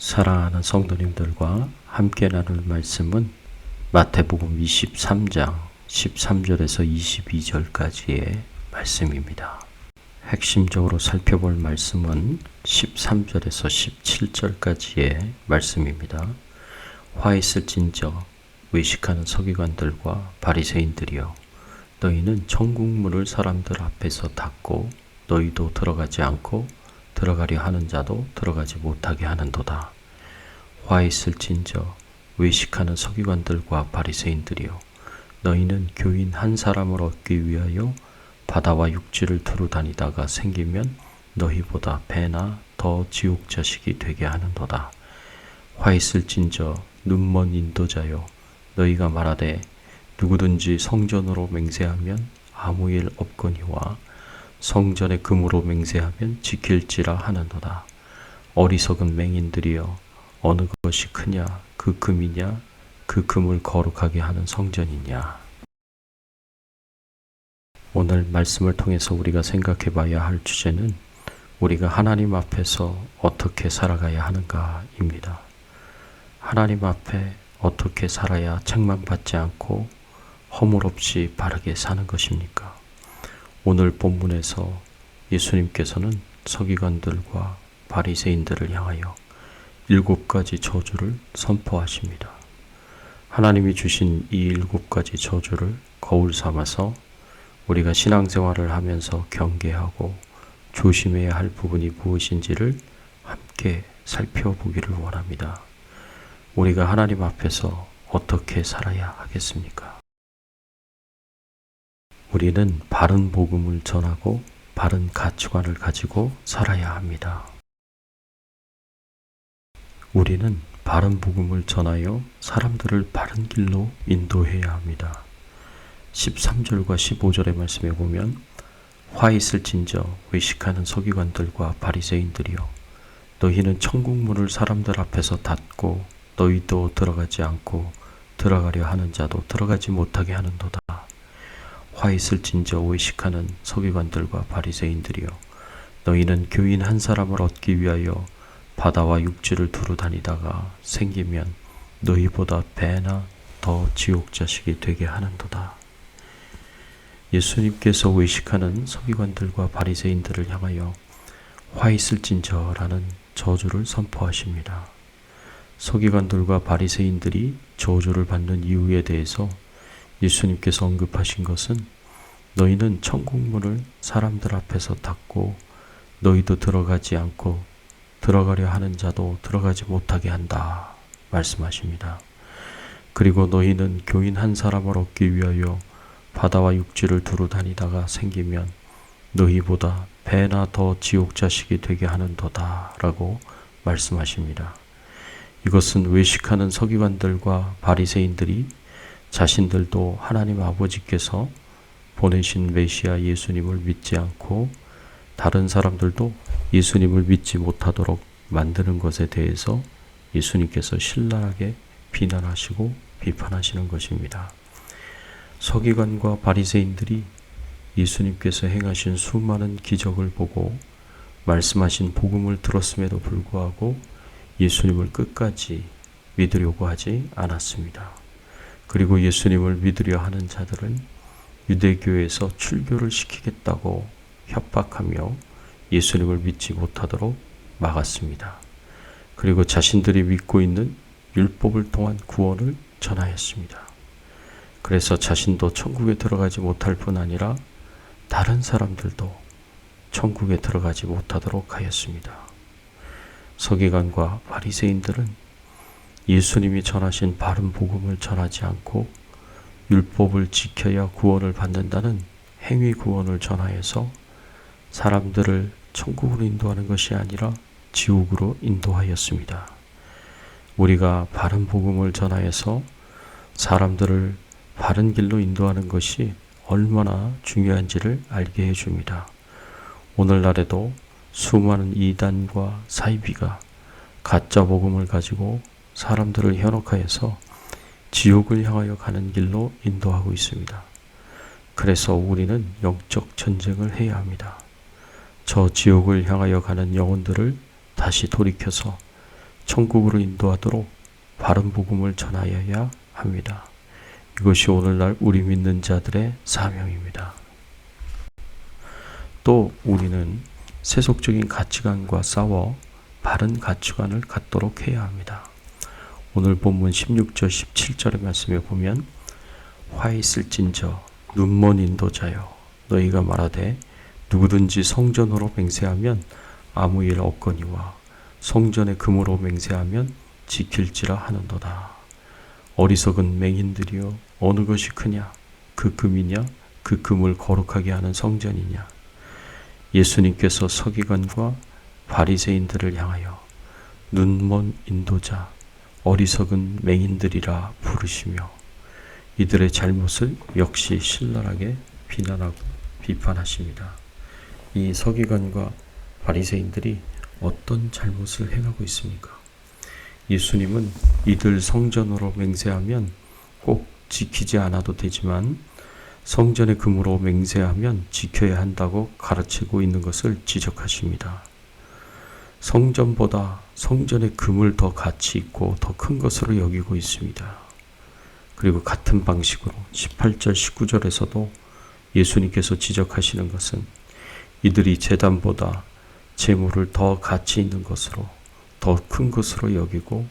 사랑하는 성도님들과 함께 나눌 말씀은 마태복음 23장 13절에서 22절까지의 말씀입니다. 핵심적으로 살펴볼 말씀은 13절에서 17절까지의 말씀입니다. 화 있을진저 외식하는 서기관들과 바리새인들이여, 너희는 천국 문을 사람들 앞에서 닫고 너희도 들어가지 않고 들어가려 하는 자도 들어가지 못하게 하는도다. 화 있을진저 외식하는 서기관들과 바리새인들이여, 너희는 교인 한 사람을 얻기 위하여 바다와 육지를 두루 다니다가 생기면 너희보다 배나 더 지옥 자식이 되게 하는도다. 화 있을진저 눈먼 인도자여, 너희가 말하되 누구든지 성전으로 맹세하면 아무 일 없거니와 성전의 금으로 맹세하면 지킬지라 하는도다. 어리석은 맹인들이여, 어느 것이 크냐, 그 금이냐, 그 금을 거룩하게 하는 성전이냐. 오늘 말씀을 통해서 우리가 생각해 봐야 할 주제는 우리가 하나님 앞에서 어떻게 살아가야 하는가입니다. 하나님 앞에 어떻게 살아야 책망받지 않고 허물 없이 바르게 사는 것입니까? 오늘 본문에서 예수님께서는 서기관들과 바리새인들을 향하여 7가지 저주를 선포하십니다. 하나님이 주신 이 7가지 저주를 거울 삼아서 우리가 신앙생활을 하면서 경계하고 조심해야 할 부분이 무엇인지를 함께 살펴보기를 원합니다. 우리가 하나님 앞에서 어떻게 살아야 하겠습니까? 우리는 바른 복음을 전하고 바른 가치관을 가지고 살아야 합니다. 우리는 바른 복음을 전하여 사람들을 바른 길로 인도해야 합니다. 13절과 15절의 말씀에 보면 화 있을진저 외식하는 서기관들과 바리새인들이여, 너희는 천국 문을 사람들 앞에서 닫고 너희도 들어가지 않고 들어가려 하는 자도 들어가지 못하게 하는도다. 화 있을진저 외식하는 서기관들과 바리새인들이여, 너희는 교인 한 사람을 얻기 위하여 바다와 육지를 두루 다니다가 생기면 너희보다 배나 더 지옥 자식이 되게 하는도다. 예수님께서 외식하는 서기관들과 바리새인들을 향하여 화 있을진저라는 저주를 선포하십니다. 서기관들과 바리새인들이 저주를 받는 이유에 대해서 예수님께서 언급하신 것은 너희는 천국 문을 사람들 앞에서 닫고 너희도 들어가지 않고 들어가려 하는 자도 들어가지 못하게 한다 말씀하십니다. 그리고 너희는 교인 한 사람을 얻기 위하여 바다와 육지를 두루 다니다가 생기면 너희보다 배나 더 지옥 자식이 되게 하는도다 라고 말씀하십니다. 이것은 외식하는 서기관들과 바리새인들이 자신들도 하나님 아버지께서 보내신 메시아 예수님을 믿지 않고 다른 사람들도 예수님을 믿지 못하도록 만드는 것에 대해서 예수님께서 신랄하게 비난하시고 비판하시는 것입니다. 서기관과 바리새인들이 예수님께서 행하신 수많은 기적을 보고 말씀하신 복음을 들었음에도 불구하고 예수님을 끝까지 믿으려고 하지 않았습니다. 그리고 예수님을 믿으려 하는 자들은 유대교에서 출교를 시키겠다고 협박하며 예수님을 믿지 못하도록 막았습니다. 그리고 자신들이 믿고 있는 율법을 통한 구원을 전하였습니다. 그래서 자신도 천국에 들어가지 못할 뿐 아니라 다른 사람들도 천국에 들어가지 못하도록 하였습니다. 서기관과 바리새인들은 예수님이 전하신 바른 복음을 전하지 않고 율법을 지켜야 구원을 받는다는 행위 구원을 전하여서 사람들을 천국으로 인도하는 것이 아니라 지옥으로 인도하였습니다. 우리가 바른 복음을 전하여서 사람들을 바른 길로 인도하는 것이 얼마나 중요한지를 알게 해줍니다. 오늘날에도 수많은 이단과 사이비가 가짜 복음을 가지고 사람들을 현혹하여서 지옥을 향하여 가는 길로 인도하고 있습니다. 그래서 우리는 영적 전쟁을 해야 합니다. 저 지옥을 향하여 가는 영혼들을 다시 돌이켜서 천국으로 인도하도록 바른 복음을 전하여야 합니다. 이것이 오늘날 우리 믿는 자들의 사명입니다. 또 우리는 세속적인 가치관과 싸워 바른 가치관을 갖도록 해야 합니다. 오늘 본문 16절 17절의 말씀에 보면 화 있을진저 눈먼 인도자여 너희가 말하되 누구든지 성전으로 맹세하면 아무 일 없거니와 성전의 금으로 맹세하면 지킬지라 하는도다. 어리석은 맹인들이여 어느 것이 크냐 그 금이냐 그 금을 거룩하게 하는 성전이냐. 예수님께서 서기관과 바리새인들을 향하여 눈먼 인도자 어리석은 맹인들이라 부르시며 이들의 잘못을 역시 신랄하게 비난하고 비판하십니다. 이 서기관과 바리새인들이 어떤 잘못을 행하고 있습니까? 예수님은 이들 성전으로 맹세하면 꼭 지키지 않아도 되지만 성전의 금으로 맹세하면 지켜야 한다고 가르치고 있는 것을 지적하십니다. 성전보다 성전의 금을 더 가치 있고 더 큰 것으로 여기고 있습니다. 그리고 같은 방식으로 18절 19절에서도 예수님께서 지적하시는 것은 이들이 제단보다 제물을 더 가치 있는 것으로 더 큰 것으로 여기고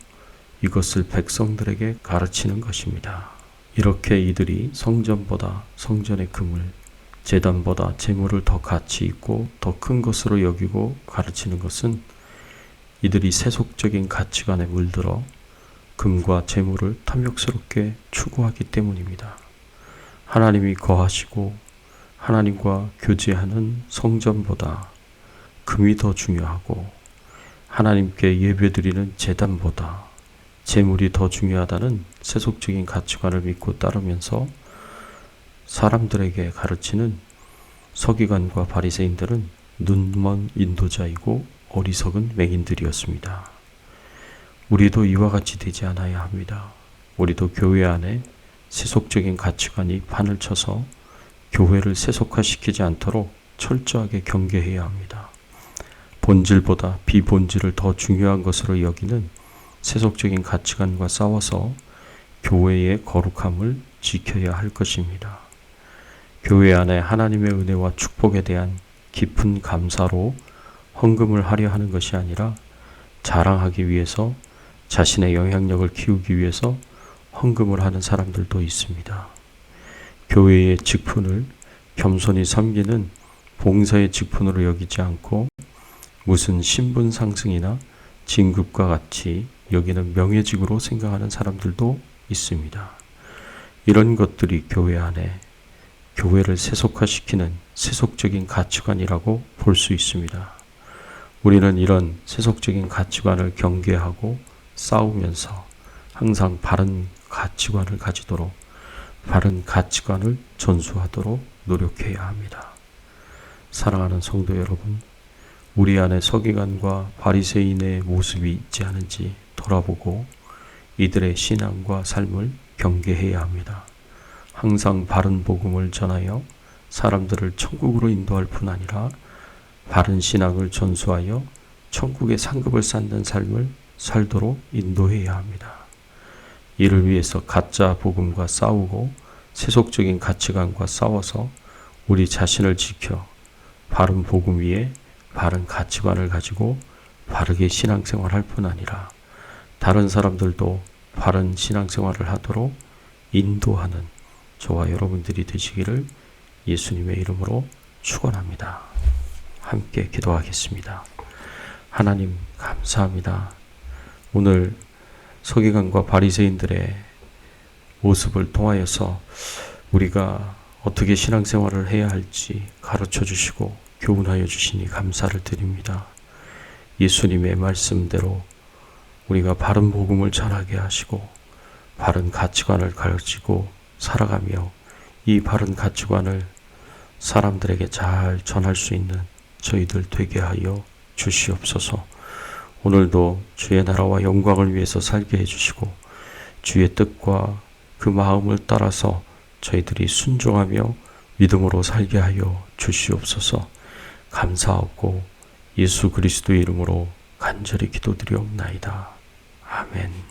이것을 백성들에게 가르치는 것입니다. 이렇게 이들이 성전보다 성전의 금을 제단보다 제물을 더 가치 있고 더 큰 것으로 여기고 가르치는 것은 이들이 세속적인 가치관에 물들어 금과 제물을 탐욕스럽게 추구하기 때문입니다. 하나님이 거하시고 하나님과 교제하는 성전보다 금이 더 중요하고 하나님께 예배드리는 제단보다 제물이 더 중요하다는 세속적인 가치관을 믿고 따르면서 사람들에게 가르치는 서기관과 바리새인들은 눈먼 인도자이고 어리석은 맹인들이었습니다. 우리도 이와 같이 되지 않아야 합니다. 우리도 교회 안에 세속적인 가치관이 판을 쳐서 교회를 세속화시키지 않도록 철저하게 경계해야 합니다. 본질보다 비본질을 더 중요한 것으로 여기는 세속적인 가치관과 싸워서 교회의 거룩함을 지켜야 할 것입니다. 교회 안에 하나님의 은혜와 축복에 대한 깊은 감사로 헌금을 하려 하는 것이 아니라 자랑하기 위해서 자신의 영향력을 키우기 위해서 헌금을 하는 사람들도 있습니다. 교회의 직분을 겸손히 섬기는 봉사의 직분으로 여기지 않고 무슨 신분 상승이나 진급과 같이 여기는 명예직으로 생각하는 사람들도 있습니다. 이런 것들이 교회 안에 교회를 세속화시키는 세속적인 가치관이라고 볼 수 있습니다. 우리는 이런 세속적인 가치관을 경계하고 싸우면서 항상 바른 가치관을 가지도록 바른 가치관을 전수하도록 노력해야 합니다. 사랑하는 성도 여러분, 우리 안에 서기관과 바리새인의 모습이 있지 않은지 돌아보고 이들의 신앙과 삶을 경계해야 합니다. 항상 바른 복음을 전하여 사람들을 천국으로 인도할 뿐 아니라 바른 신앙을 전수하여 천국의 상급을 쌓는 삶을 살도록 인도해야 합니다. 이를 위해서 가짜 복음과 싸우고 세속적인 가치관과 싸워서 우리 자신을 지켜 바른 복음 위에 바른 가치관을 가지고 바르게 신앙생활할 뿐 아니라 다른 사람들도 바른 신앙생활을 하도록 인도하는 저와 여러분들이 되시기를 예수님의 이름으로 축원합니다. 함께 기도하겠습니다. 하나님 감사합니다. 오늘 서기관과 바리새인들의 모습을 통하여서 우리가 어떻게 신앙생활을 해야 할지 가르쳐 주시고 교훈하여 주시니 감사를 드립니다. 예수님의 말씀대로 우리가 바른 복음을 전하게 하시고 바른 가치관을 가르치고 살아가며 이 바른 가치관을 사람들에게 잘 전할 수 있는 저희들 되게 하여 주시옵소서. 오늘도 주의 나라와 영광을 위해서 살게 해주시고 주의 뜻과 그 마음을 따라서 저희들이 순종하며 믿음으로 살게 하여 주시옵소서. 감사하고 예수 그리스도의 이름으로 간절히 기도드리옵나이다. 아멘.